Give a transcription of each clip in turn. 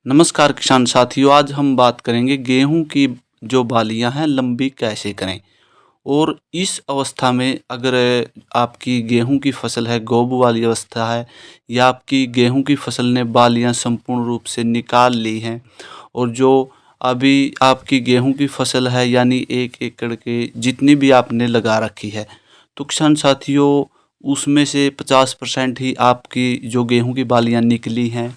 नमस्कार किसान साथियों, आज हम बात करेंगे गेहूं की जो बालियां हैं लंबी कैसे करें। और इस अवस्था में अगर आपकी गेहूं की फसल है, गोबू वाली अवस्था है, या आपकी गेहूं की फसल ने बालियां संपूर्ण रूप से निकाल ली हैं, और जो अभी आपकी गेहूं की फसल है यानी 1 एकड़ के जितनी भी आपने लगा रखी है, तो किसान साथियों उसमें से 50% ही आपकी जो गेहूं की बालियां निकली हैं।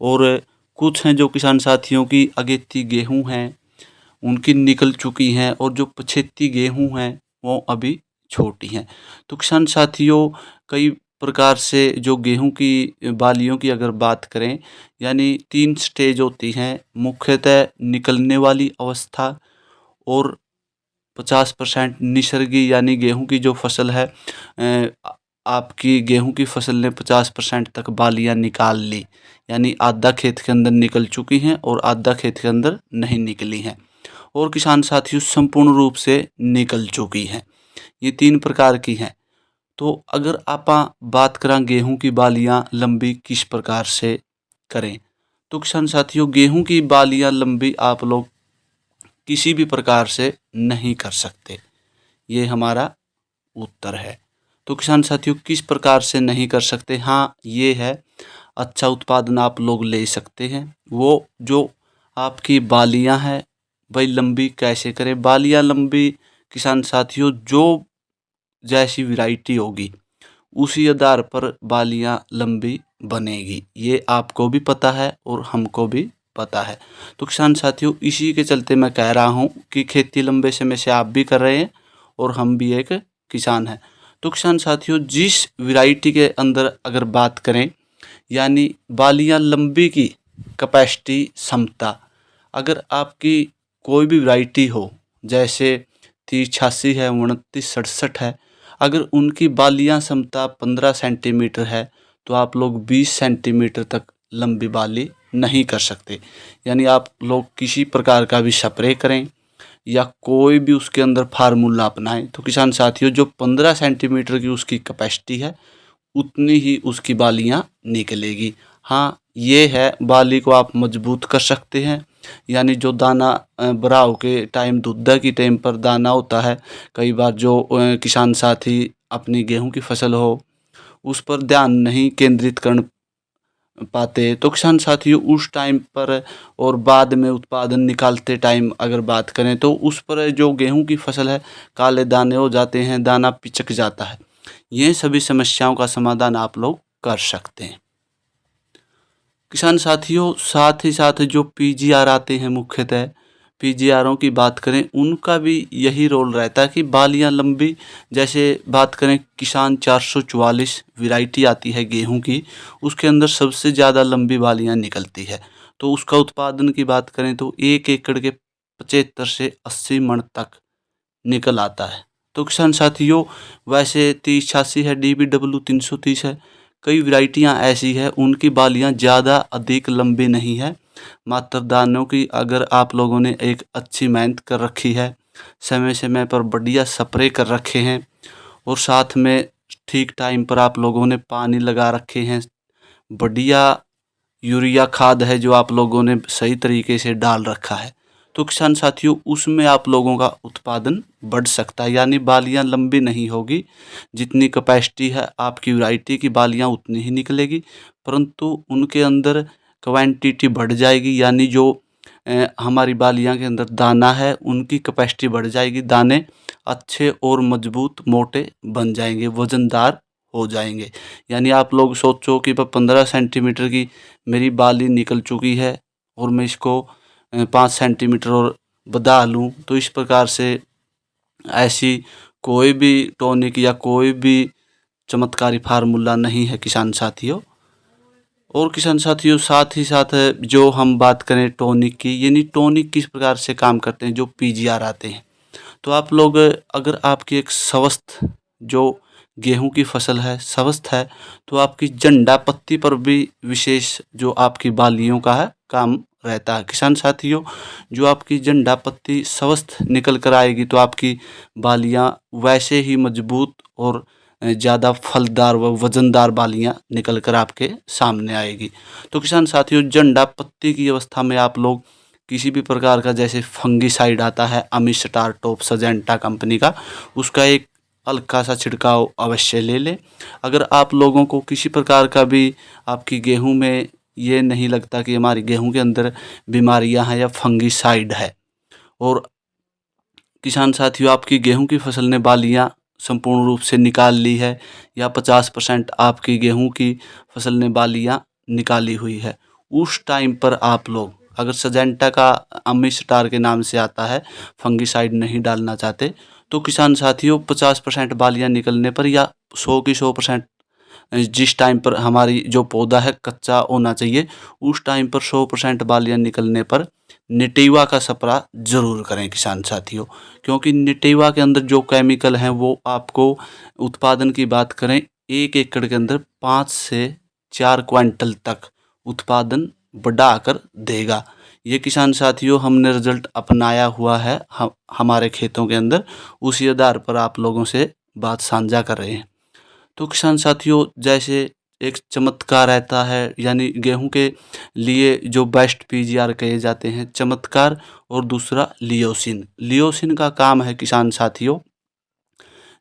और कुछ हैं जो किसान साथियों की अगेती गेहूं हैं उनकी निकल चुकी हैं, और जो पछेती गेहूं हैं वो अभी छोटी हैं। तो किसान साथियों कई प्रकार से जो गेहूं की बालियों की अगर बात करें, यानी 3 स्टेज होती हैं मुख्यतः: निकलने वाली अवस्था, और 50% निसर्गी यानी गेहूं की जो फसल है, आपकी गेहूं की फसल ने 50% तक बालियां निकाल ली, यानी आधा खेत के अंदर निकल चुकी हैं और आधा खेत के अंदर नहीं निकली हैं, और किसान साथियों संपूर्ण रूप से निकल चुकी हैं। ये 3 प्रकार की हैं। तो अगर आप बात करें गेहूं की बालियां लंबी किस प्रकार से करें, तो किसान साथियों गेहूं की बालियां लंबी आप लोग किसी भी प्रकार से नहीं कर सकते, ये हमारा उत्तर है। तो किसान साथियों किस प्रकार से नहीं कर सकते? हाँ, ये है अच्छा उत्पादन आप लोग ले सकते हैं। वो जो आपकी बालियां हैं भाई लंबी कैसे करें? बालियां लंबी किसान साथियों जो जैसी वैरायटी होगी उसी आधार पर बालियां लंबी बनेगी, ये आपको भी पता है और हमको भी पता है। तो किसान साथियों इसी के चलते मैं कह रहा हूँ कि खेती लंबे समय से आप भी कर रहे हैं और हम भी एक किसान हैं। तो किसान साथियों जिस वैरायटी के अंदर अगर बात करें, यानी बालियां लंबी की कैपेसिटी क्षमता, अगर आपकी कोई भी वैरायटी हो, जैसे 3086 है, 2967 है, अगर उनकी बालियां क्षमता 15 सेंटीमीटर है तो आप लोग 20 सेंटीमीटर तक लंबी बाली नहीं कर सकते। यानी आप लोग किसी प्रकार का भी स्प्रे करें या कोई भी उसके अंदर फार्मूला अपनाएं, तो किसान साथियों जो 15 सेंटीमीटर की उसकी कैपेसिटी है उतनी ही उसकी बालियां निकलेगी। हाँ, ये है बाली को आप मजबूत कर सकते हैं, यानी जो दाना भराव के टाइम दुद्धा की टाइम पर दाना होता है, कई बार जो किसान साथी अपनी गेहूं की फसल हो उस पर ध्यान नहीं केंद्रित कर पाते, तो किसान साथियों उस टाइम पर और बाद में उत्पादन निकालते टाइम अगर बात करें तो उस पर जो गेहूं की फसल है काले दाने हो जाते हैं, दाना पिचक जाता है। ये सभी समस्याओं का समाधान आप लोग कर सकते हैं। किसान साथियों साथ ही साथ जो पीजीआर आते हैं, मुख्यतः पीजीआरों की बात करें उनका भी यही रोल रहता है कि बालियां लंबी, जैसे बात करें किसान 444 वैरायटी आती है गेहूं की, उसके अंदर सबसे ज़्यादा लंबी बालियां निकलती है। तो उसका उत्पादन की बात करें तो 1 एकड़ के 75 से 80 मन तक निकल आता है। तो किसान साथियों वैसे 3086 है, DBW 330 है, कई वैरायटियां ऐसी है उनकी बालियां ज़्यादा अधिक लंबी नहीं है। मात्र दानों की अगर आप लोगों ने एक अच्छी मेहनत कर रखी है, समय समय पर बढ़िया स्प्रे कर रखे हैं, और साथ में ठीक टाइम पर आप लोगों ने पानी लगा रखे हैं, बढ़िया यूरिया खाद है जो आप लोगों ने सही तरीके से डाल रखा है, तो किसान साथियों उसमें आप लोगों का उत्पादन बढ़ सकता है। यानी बालियां लंबी नहीं होगी, जितनी कैपेसिटी है आपकी वैरायटी की बालियां उतनी ही निकलेगी, परंतु उनके अंदर क्वांटिटी बढ़ जाएगी। यानी जो हमारी बालियां के अंदर दाना है उनकी कैपेसिटी बढ़ जाएगी, दाने अच्छे और मजबूत मोटे बन जाएंगे, वजनदार हो जाएंगे। यानी आप लोग सोचो कि 15 सेंटीमीटर की मेरी बाली निकल चुकी है और मैं इसको 5 सेंटीमीटर और बढ़ा लूँ, तो इस प्रकार से ऐसी कोई भी टॉनिक या कोई भी चमत्कारी फार्मूला नहीं है किसान साथियों। और किसान साथियों साथ ही साथ जो हम बात करें टॉनिक की, यानी टॉनिक किस प्रकार से काम करते हैं, जो पीजीआर आते हैं, तो आप लोग अगर आपकी एक स्वस्थ जो गेहूं की फसल है स्वस्थ है, तो आपकी झंडा पत्ती पर भी विशेष जो आपकी बालियों का है काम रहता है। किसान साथियों जो आपकी झंडा पत्ती स्वस्थ निकल कर आएगी तो आपकी बालियां वैसे ही मजबूत और ज़्यादा फलदार व वज़नदार बालियाँ निकल कर आपके सामने आएगी। तो किसान साथियों, जंडा पत्ती की अवस्था में आप लोग किसी भी प्रकार का, जैसे फंगीसाइड आता है अमिस्टार टॉप सिजेंटा कंपनी का, उसका एक हल्का सा छिड़काव अवश्य ले लें। अगर आप लोगों को किसी प्रकार का भी आपकी गेहूं में ये नहीं लगता कि हमारी गेहूं के अंदर बीमारियां हैं या फंगीसाइड है, और किसान साथियों आपकी गेहूं की फसल ने बालियां संपूर्ण रूप से निकाल ली है या 50% आपकी गेहूं की फसल ने बालियां निकाली हुई है, उस टाइम पर आप लोग अगर सजेंटा का अमिस्टार के नाम से आता है, फंगीसाइड नहीं डालना चाहते, तो किसान साथियों 50% बालियां निकलने पर या 100 की 100% जिस टाइम पर हमारी जो पौधा है कच्चा होना चाहिए, उस टाइम पर 100% बालियां निकलने पर निटेवा का स्प्रे ज़रूर करें किसान साथियों। क्योंकि निटेवा के अंदर जो केमिकल हैं वो आपको उत्पादन की बात करें 1 एकड़ के अंदर 5 से 4 क्विंटल तक उत्पादन बढ़ाकर देगा। ये किसान साथियों हमने रिजल्ट अपनाया हुआ है हमारे खेतों के अंदर, उसी आधार पर आप लोगों से बात साझा कर रहे हैं। तो किसान साथियों, जैसे एक चमत्कार रहता है, यानी गेहूं के लिए जो बेस्ट पीजीआर कहे जाते हैं चमत्कार, और दूसरा लियोसिन। लियोसिन का काम है किसान साथियों,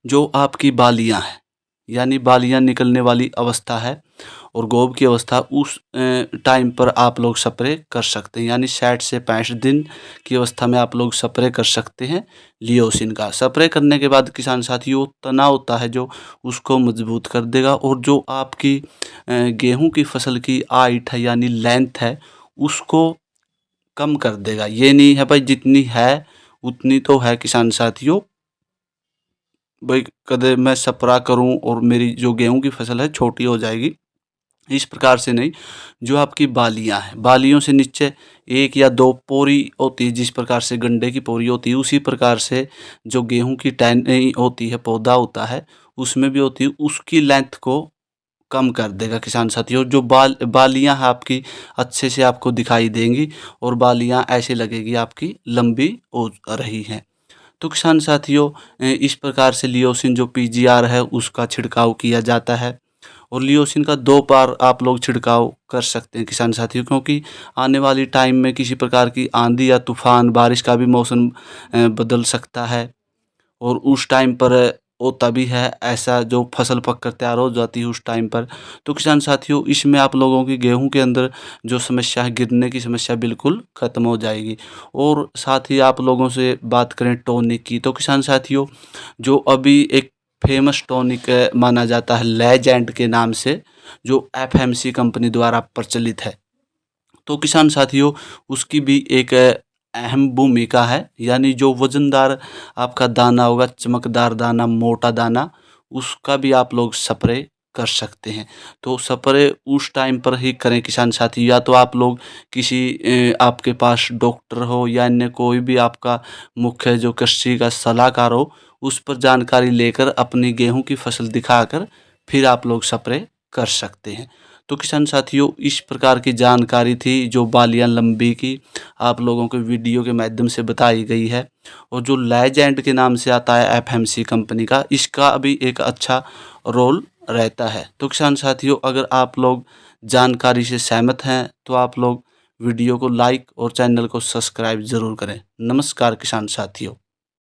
जो आपकी बालियां हैं यानी बालियां निकलने वाली अवस्था है और गोब की अवस्था, उस टाइम पर आप लोग स्प्रे कर सकते हैं, यानी 60 से 65 दिन की अवस्था में आप लोग स्प्रे कर सकते हैं लियोसिन का। स्प्रे करने के बाद किसान साथियों तना होता है जो, उसको मजबूत कर देगा, और जो आपकी गेहूं की फसल की हाइट है यानी लेंथ है उसको कम कर देगा। ये नहीं है भाई जितनी है उतनी तो है किसान साथियों, भाई कदे मैं स्प्रे करूं और मेरी जो गेहूं की फसल है छोटी हो जाएगी, इस प्रकार से नहीं। जो आपकी बालियां हैं, बालियों से नीचे 1 या 2 पोरी होती है, जिस प्रकार से गंडे की पोरी होती है उसी प्रकार से जो गेहूं की टहनी होती है, पौधा होता है, उसमें भी होती है, उसकी लेंथ को कम कर देगा किसान साथियों। जो बालियां हैं आपकी अच्छे से आपको दिखाई देंगी और बालियां ऐसे लगेगी आपकी लंबी हो रही हैं। तो किसान साथियों इस प्रकार से लियोसिन जो पीजीआर है उसका छिड़काव किया जाता है, और लियोसिन का 2 बार आप लोग छिड़काव कर सकते हैं किसान साथियों, क्योंकि आने वाली टाइम में किसी प्रकार की आंधी या तूफान बारिश का भी मौसम बदल सकता है, और उस टाइम पर होता भी है ऐसा, जो फसल पक कर तैयार हो जाती है उस टाइम पर। तो किसान साथियों इसमें आप लोगों की गेहूं के अंदर जो समस्या है, गिरने की समस्या बिल्कुल ख़त्म हो जाएगी। और साथ ही आप लोगों से बात करें टॉनिक की, तो किसान साथियों जो अभी एक फेमस टॉनिक माना जाता है लेजेंड के नाम से, जो एफएमसी कंपनी द्वारा प्रचलित है, तो किसान साथियों उसकी भी एक अहम भूमिका है। यानी जो वज़नदार आपका दाना होगा, चमकदार दाना, मोटा दाना, उसका भी आप लोग स्प्रे कर सकते हैं। तो स्प्रे उस टाइम पर ही करें किसान साथी, या तो आप लोग किसी आपके पास डॉक्टर हो या अन्य कोई भी आपका मुख्य जो कृषि का सलाहकार हो, उस पर जानकारी लेकर अपनी गेहूं की फसल दिखाकर फिर आप लोग स्प्रे कर सकते हैं। तो किसान साथियों इस प्रकार की जानकारी थी जो बालियां लंबी की आप लोगों को वीडियो के माध्यम से बताई गई है, और जो लेजेंड के नाम से आता है एफएमसी कंपनी का, इसका भी एक अच्छा रोल रहता है। तो किसान साथियों अगर आप लोग जानकारी से सहमत हैं तो आप लोग वीडियो को लाइक और चैनल को सब्सक्राइब ज़रूर करें। नमस्कार किसान साथियों।